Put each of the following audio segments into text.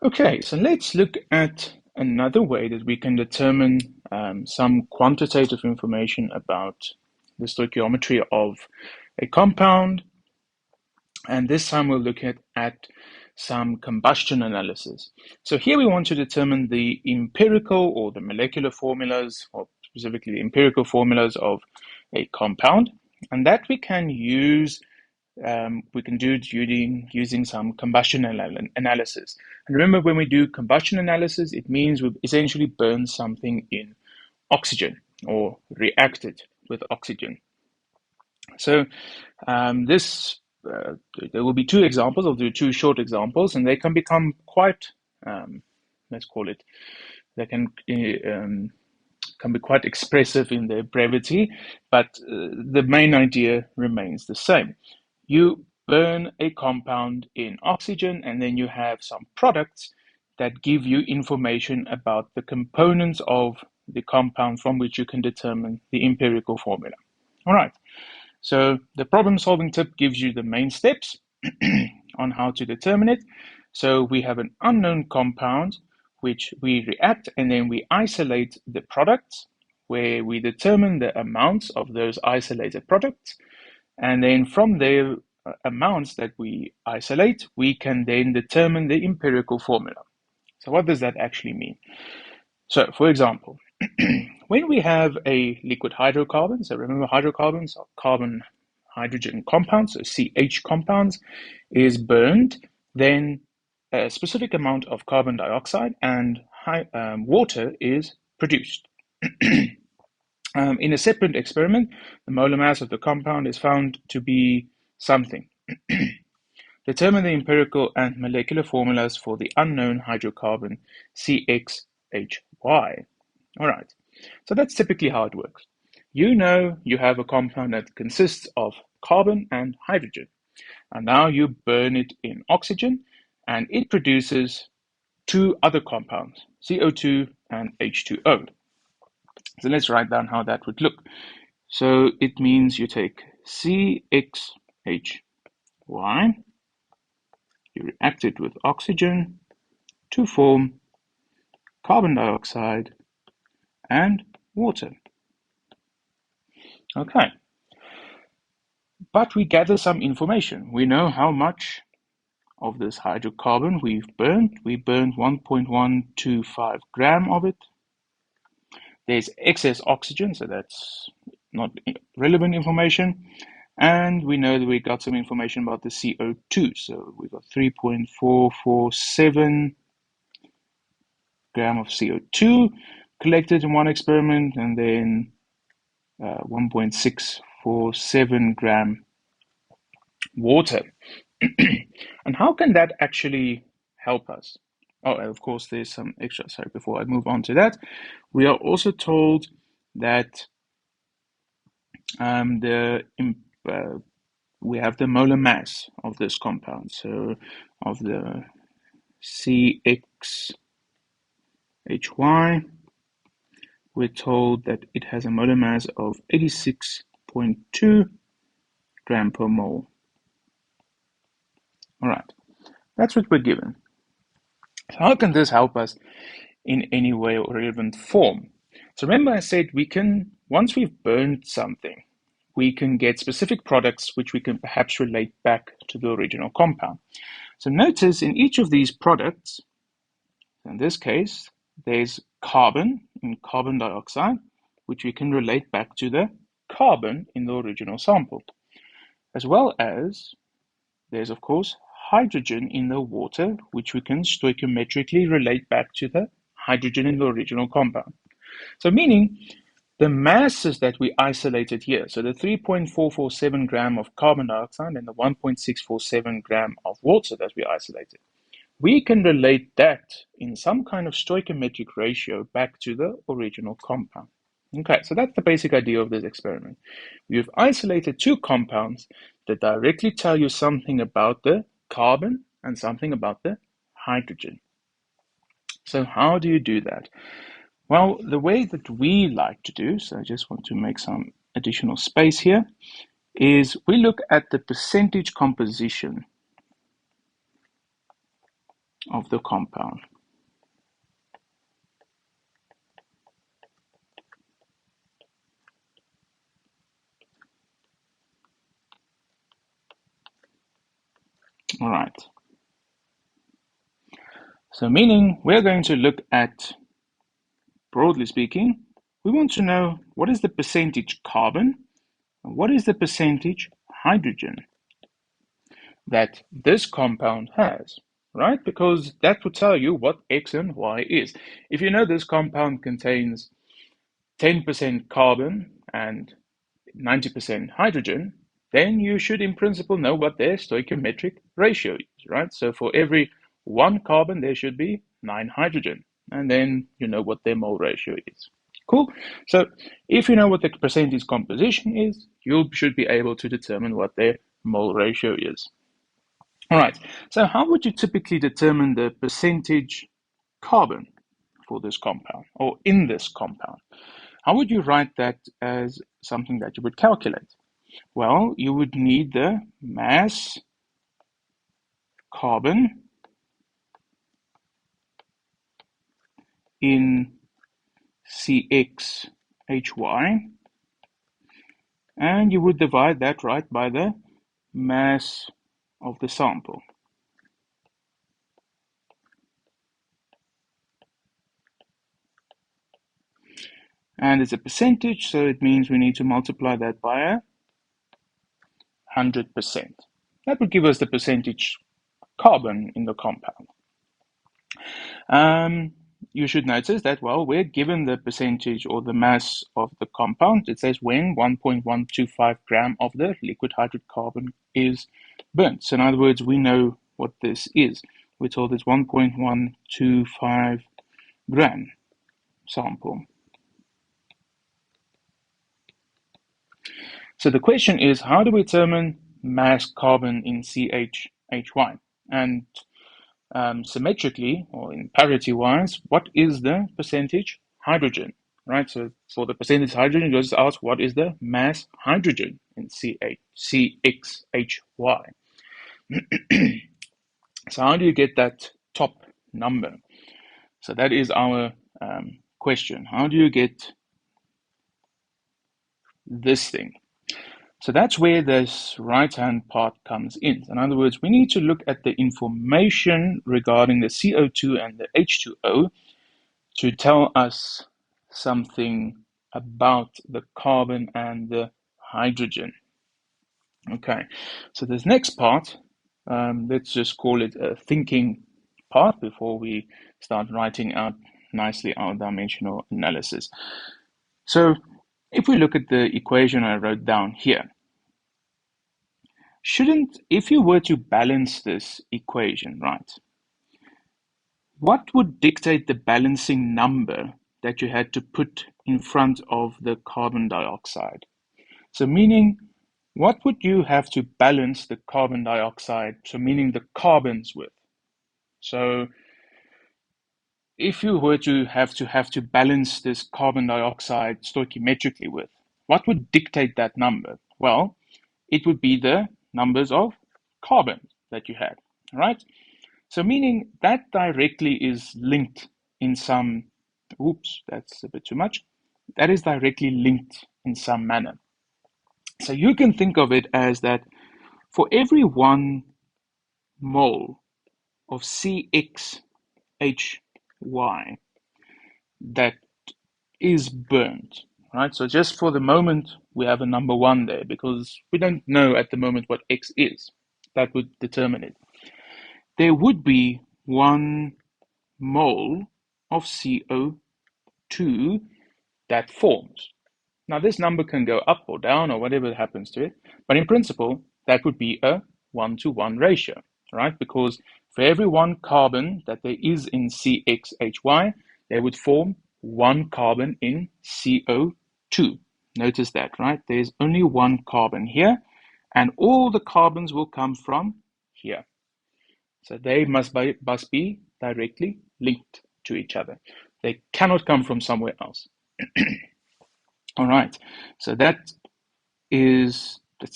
Okay, so let's look at another way that we can determine some quantitative information about the stoichiometry of a compound. And this time we'll look at some combustion analysis. So here we want to determine the empirical or the molecular formulas, or specifically the empirical formulas of a compound. And that we can use we can do it using some combustion analysis. And remember, when we do combustion analysis, it means we essentially burn something in oxygen or react it with oxygen. So this there will be two examples. I'll do two short examples, and they can become quite, let's call it, they can be quite expressive in their brevity, but the main idea remains the same. You burn a compound in oxygen, and then you have some products that give you information about the components of the compound from which you can determine the empirical formula. All right, so the problem solving tip gives you the main steps on how to determine it. So we have an unknown compound which we react, and then we isolate the products where we determine the amounts of those isolated products. And then from the amounts that we isolate, we can then determine the empirical formula. So what does that actually mean? So for example, when we have a liquid hydrocarbon, so remember hydrocarbons are carbon hydrogen compounds, so CH compounds, is burned, then a specific amount of carbon dioxide and water is produced. In a separate experiment, the molar mass of the compound is found to be something. Determine the empirical and molecular formulas for the unknown hydrocarbon CXHY. All right, so that's typically how it works. You know you have a compound that consists of carbon and hydrogen, and now you burn it in oxygen, and it produces two other compounds, CO2 and H2O. So let's write down how that would look. So it means you take CXHY, you react it with oxygen to form carbon dioxide and water. Okay, but we gather some information. We know how much of this hydrocarbon we've burned. We burned 1.125 gram of it. There's excess oxygen, so that's not relevant information. And we know that we got some information about the CO2. So we got 3.447 gram of CO2 collected in one experiment, and then 1.647 gram water. And how can that actually help us? Oh, and of course, there's some extra. Sorry, before I move on to that, we are also told that the we have the molar mass of this compound. So of the CXHY, we're told that it has a molar mass of 86.2 gram per mole. All right, that's what we're given. So how can this help us in any way or relevant form? So remember I said we can, once we've burned something, we can get specific products which we can perhaps relate back to the original compound. So notice in each of these products, in this case, there's carbon in carbon dioxide, which we can relate back to the carbon in the original sample, as well as there's, of course, hydrogen in the water, which we can stoichiometrically relate back to the hydrogen in the original compound. So meaning the masses that we isolated here, so the 3.447 gram of carbon dioxide and the 1.647 gram of water that we isolated, we can relate that in some kind of stoichiometric ratio back to the original compound. Okay, so that's the basic idea of this experiment. You've isolated two compounds that directly tell you something about the carbon and something about the hydrogen. So how do you do that? Well, the way that we like to do, so I just want to make some additional space here, is we look at the percentage composition of the compound. All right. So meaning we're going to look at, broadly speaking, we want to know what is the percentage carbon and what is the percentage hydrogen that this compound has, right? Because that will tell you what X and Y is. If you know this compound contains 10% carbon and 90% hydrogen, then you should in principle know what their stoichiometric ratio is, right? So for every one carbon, there should be 9 hydrogen. And then you know what their mole ratio is. Cool. So if you know what the percentage composition is, you should be able to determine what their mole ratio is. All right. So how would you typically determine the percentage carbon for this compound or in this compound? How would you write that as something that you would calculate? Well, you would need the mass carbon in CxHy, and you would divide that right by the mass of the sample. And it's a percentage, so it means we need to multiply that by 100%. That would give us the percentage carbon in the compound. You should notice that, well, we're given the percentage or the mass of the compound. It says when 1.125 gram of the liquid hydrocarbon is burnt. So in other words, we know what this is. We're told it's 1.125 gram sample. So the question is, how do we determine mass carbon in CHHY? And symmetrically, or in parity-wise, what is the percentage hydrogen, right? So for the percentage hydrogen, you just ask what is the mass hydrogen in CXHY. So how do you get that top number? So that is our question. How do you get this thing? So that's where this right-hand part comes in. In other words, we need to look at the information regarding the CO2 and the H2O to tell us something about the carbon and the hydrogen. Okay, so this next part, let's just call it a thinking part before we start writing out nicely our dimensional analysis. So if we look at the equation I wrote down here, if you were to balance this equation, right, what would dictate the balancing number that you had to put in front of the carbon dioxide? So meaning, what would you have to balance the carbon dioxide, so meaning the carbons with? So if you were to have to balance this carbon dioxide stoichiometrically with, what would dictate that number? Well, it would be the numbers of carbon that you had, right? So meaning that directly is linked in some, oops, that's a bit too much. That is directly linked in some manner. So you can think of it as that for every 1 mole of CXHY that is burnt, right? So just for the moment, we have a number 1 there because we don't know at the moment what X is. That would determine it. There would be 1 mole of CO2 that forms. Now, this number can go up or down or whatever happens to it, but in principle, that would be a 1-to-1 ratio, right? Because for every 1 carbon that there is in CXHY, they would form 1 carbon in CO2. Notice that, right? There's only 1 carbon here, and all the carbons will come from here. So they must be directly linked to each other. They cannot come from somewhere else. All right, so that's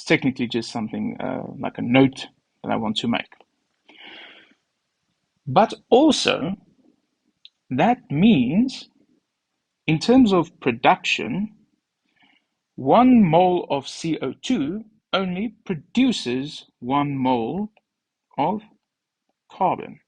technically just something like a note that I want to make. But also, that means, in terms of production, 1 mole of CO2 only produces 1 mole of carbon.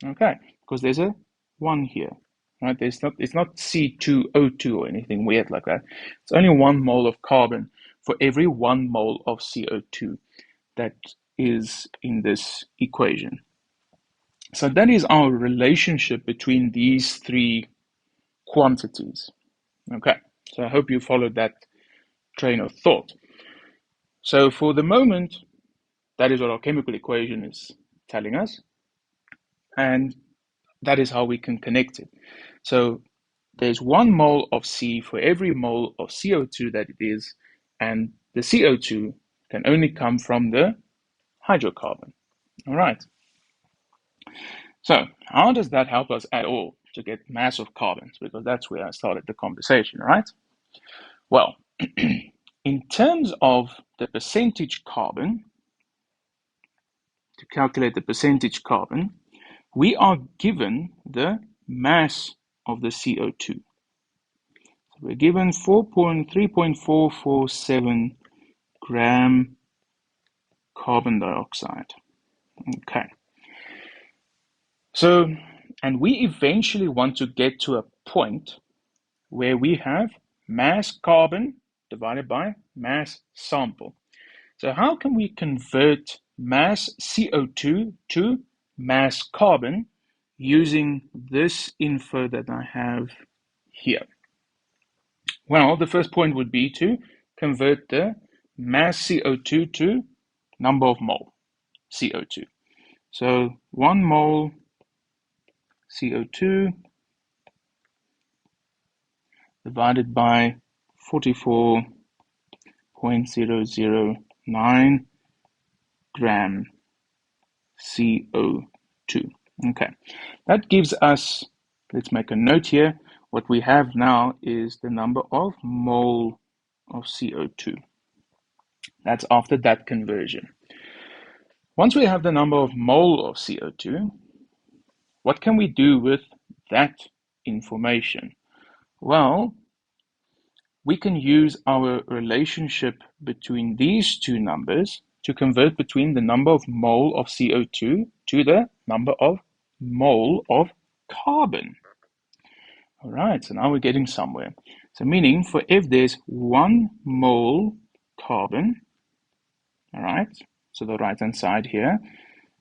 Okay, because there's a 1 here. Right? It's not C2O2 or anything weird like that. It's only 1 mole of carbon for every 1 mole of CO2 that is in this equation. So that is our relationship between these three quantities. Okay, so I hope you followed that train of thought. So for the moment, that is what our chemical equation is telling us, and that is how we can connect it. So there's 1 mole of C for every mole of CO2 that it is, and the CO2 can only come from the hydrocarbon. All right. So how does that help us at all to get mass of carbons? Because that's where I started the conversation, right? Well, in terms of the percentage carbon, to calculate the percentage carbon, we are given the mass of the CO2. So we're given 3.447 gram carbon dioxide. Okay. So, and we eventually want to get to a point where we have mass carbon divided by mass sample. So how can we convert mass CO2 to mass carbon using this info that I have here? Well, the first point would be to convert the mass CO2 to number of mole CO2. So 1 mole CO2 divided by 44.009 gram CO2. Okay, that gives us, let's make a note here, what we have now is the number of mole of CO2. That's after that conversion. Once we have the number of mole of CO2, what can we do with that information? Well, we can use our relationship between these two numbers to convert between the number of mole of CO2 to the number of mole of carbon. All right, so now we're getting somewhere. So meaning for if there's 1 mole carbon, all right, so the right-hand side here,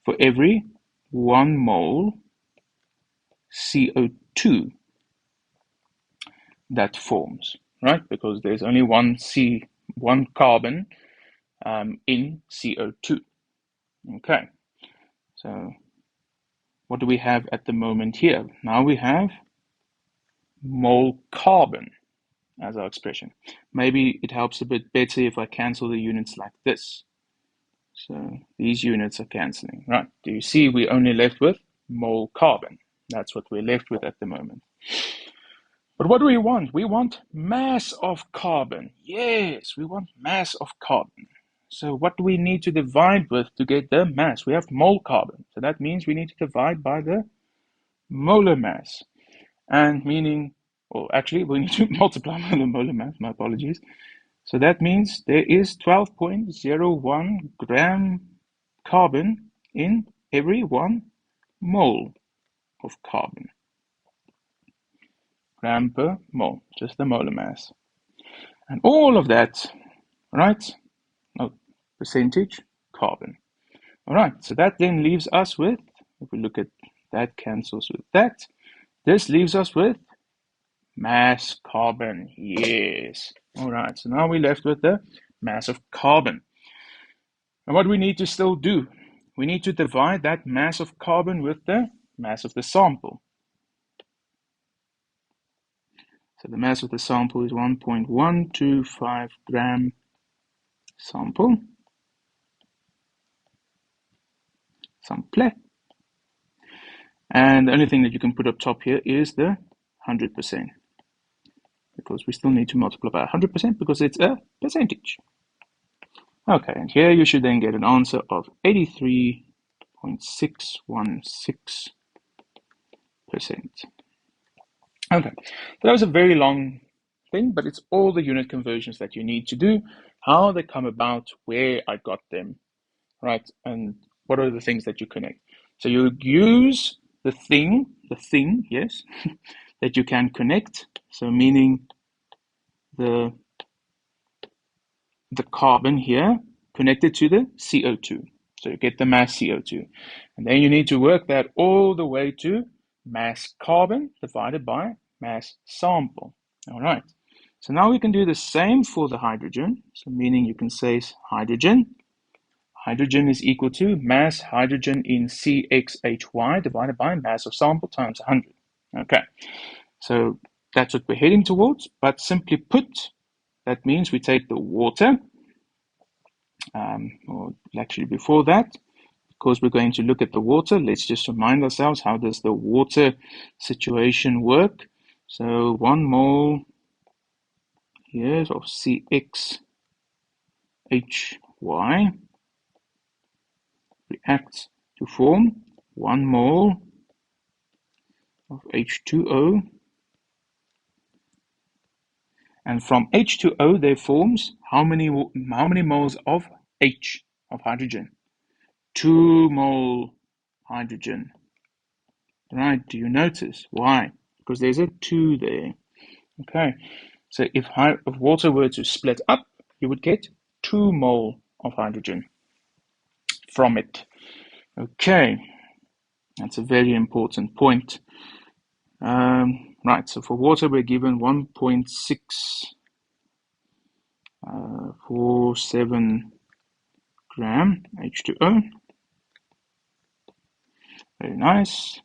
for every 1 mole CO2 that forms, right? Because there's only one carbon in CO2. Okay, so what do we have at the moment here? Now we have mole carbon as our expression. Maybe it helps a bit better if I cancel the units like this. So these units are cancelling, right? Do you see we're only left with mole carbon? That's what we're left with at the moment. But what do we want? We want mass of carbon. Yes, we want mass of carbon. So what do we need to divide with to get the mass? We have mole carbon. So that means we need to divide by the molar mass. And meaning, or actually, we need to multiply by the molar mass. My apologies. So that means there is 12.01 gram carbon in every 1 mole of carbon. Gram per mole, just the molar mass. And all of that, right? Oh, percentage carbon. All right, so that then leaves us with, if we look at that cancels with that, this leaves us with mass carbon. Yes. All right, so now we're left with the mass of carbon. And what we need to still do, we need to divide that mass of carbon with the mass of the sample. So the mass of the sample is 1.125 gram sample. And the only thing that you can put up top here is the 100%, because we still need to multiply by 100% because it's a percentage. Okay, and here you should then get an answer of 83.616 Okay, so that was a very long thing, but it's all the unit conversions that you need to do, how they come about, where I got them, right? And what are the things that you connect. So you use the thing, yes, that you can connect. So meaning the carbon here connected to the CO2. So you get the mass CO2. And then you need to work that all the way to mass carbon divided by mass sample. All right. So now we can do the same for the hydrogen. So meaning you can say hydrogen. Hydrogen is equal to mass hydrogen in CXHY divided by mass of sample times 100. Okay. So that's what we're heading towards. But simply put, that means we take the water, or actually before that, because we're going to look at the water, let's just remind ourselves, how does the water situation work? So 1 mole here of CXHY reacts to form 1 mole of H2O. And from H2O there forms how many moles of H, of hydrogen? 2 mole hydrogen. Right, do you notice? Why? Because there's a 2 there. Okay, so if water were to split up, you would get 2 mole of hydrogen from it. Okay, that's a very important point. Right, so for water we're given 1.647 gram H2O. Very nice.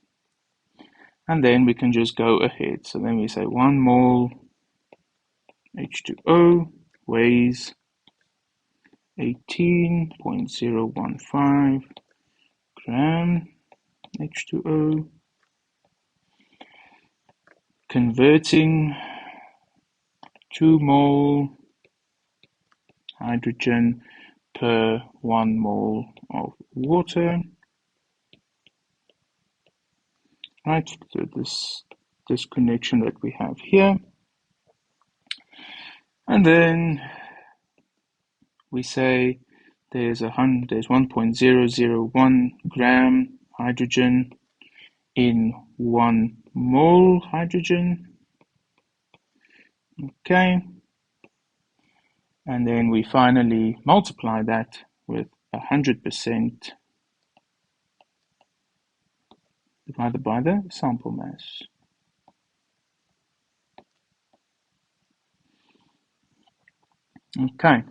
And then we can just go ahead. So then we say 1 mole H2O weighs 18.015 gram H2O, converting 2 mole hydrogen per 1 mole of water. Right, so this connection that we have here. And then we say there's 1.001 gram hydrogen in 1 mole hydrogen. Okay. And then we finally multiply that with 100% divided by the sample mass. Okay,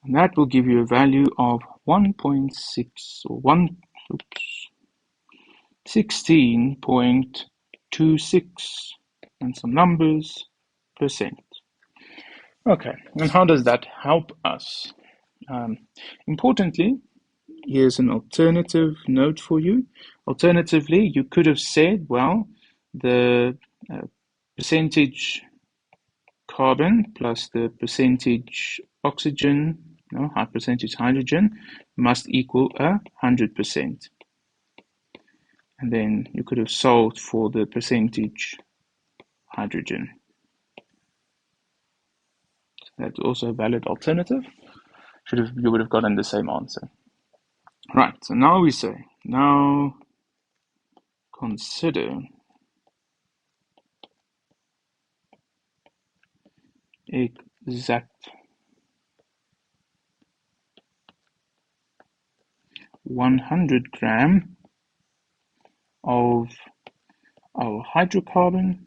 and that will give you a value of 1.6 or 16.26 and some numbers percent. Okay, and how does that help us? Importantly, here's an alternative note for you. Alternatively, you could have said, well, the percentage carbon plus the percentage oxygen, high percentage hydrogen, must equal 100%. And then you could have solved for the percentage hydrogen. So that's also a valid alternative. You would have gotten the same answer. Right, so now we say, now consider exact 100 gram of our hydrocarbon,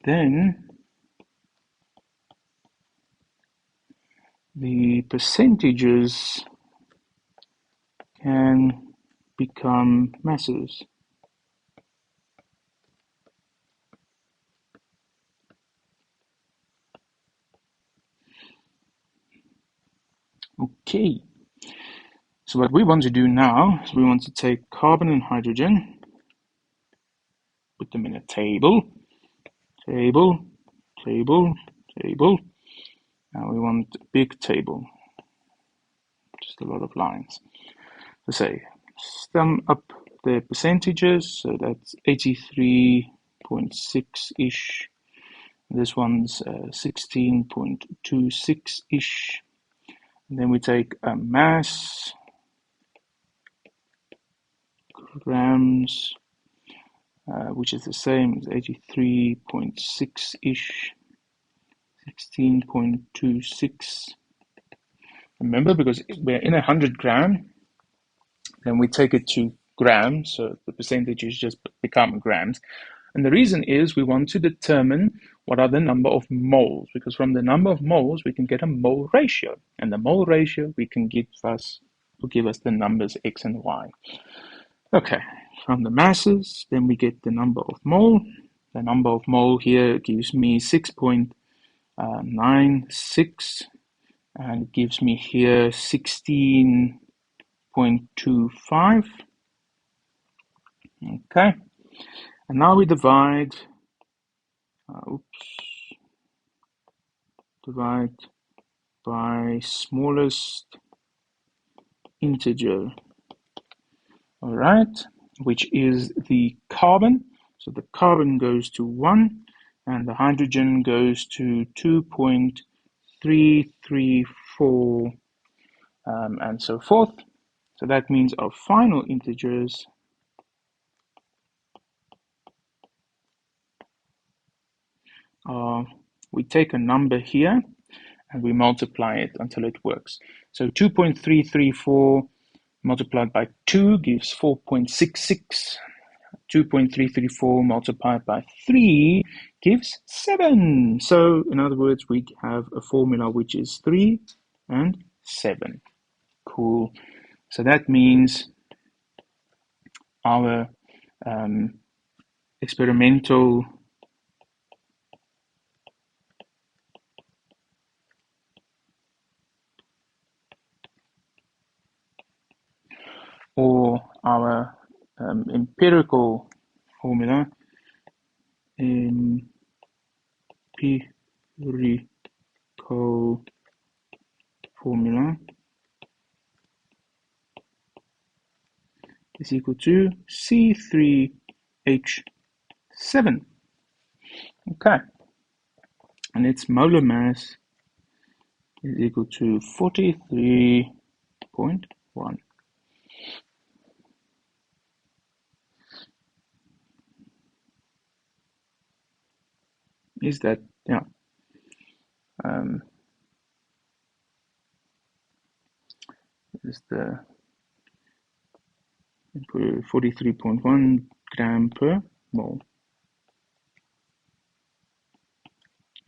then the percentages can become masses. Okay, so what we want to do now is we want to take carbon and hydrogen, put them in a table. Now we want a big table, just a lot of lines. Let's say sum up the percentages. So that's 83.6-ish. This one's 16.26-ish. And then we take a mass, grams, which is the same as 83.6-ish, 16.26. Remember, because we're in 100 gram, then we take it to grams, so the percentages just become grams. And the reason is we want to determine what are the number of moles, because from the number of moles we can get a mole ratio, and the mole ratio will give us the numbers x and y. Okay, from the masses, then we get the number of mole. The number of mole here gives me 6.96, and it gives me here 16.25. Okay, and now we divide by smallest integer, all right, which is the carbon. So the carbon goes to 1, and the hydrogen goes to 2.334, and so forth. So that means our final integers are, we take a number here and we multiply it until it works. So 2.334 multiplied by 2 gives 4.66. 2.334 multiplied by 3 gives 7. So in other words, we have a formula which is 3 and 7. Cool. So that means our experimental or our empirical formula, is equal to C3H7. Okay, and its molar mass is equal to 43.1. Is that, yeah. Is the 43.1 gram per mole.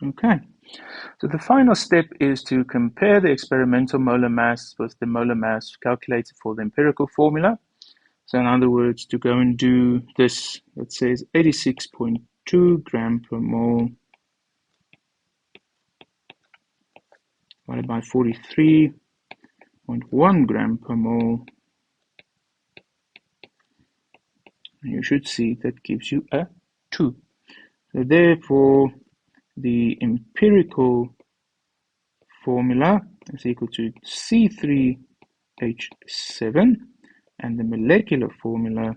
Okay, so the final step is to compare the experimental molar mass with the molar mass calculated for the empirical formula. So in other words, to go and do this, it says 86.2 gram per mole divided by 43.1 gram per mole. And you should see that gives you a 2. So therefore, the empirical formula is equal to C3H7, and the molecular formula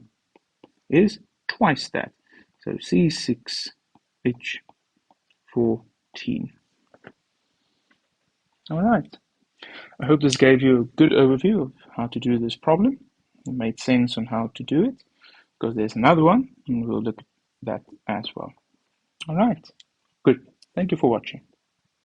is twice that, so C6H14. All right, I hope this gave you a good overview of how to do this problem. It made sense on how to do it, because there's another one, and we'll look at that as well. All right, good. Thank you for watching.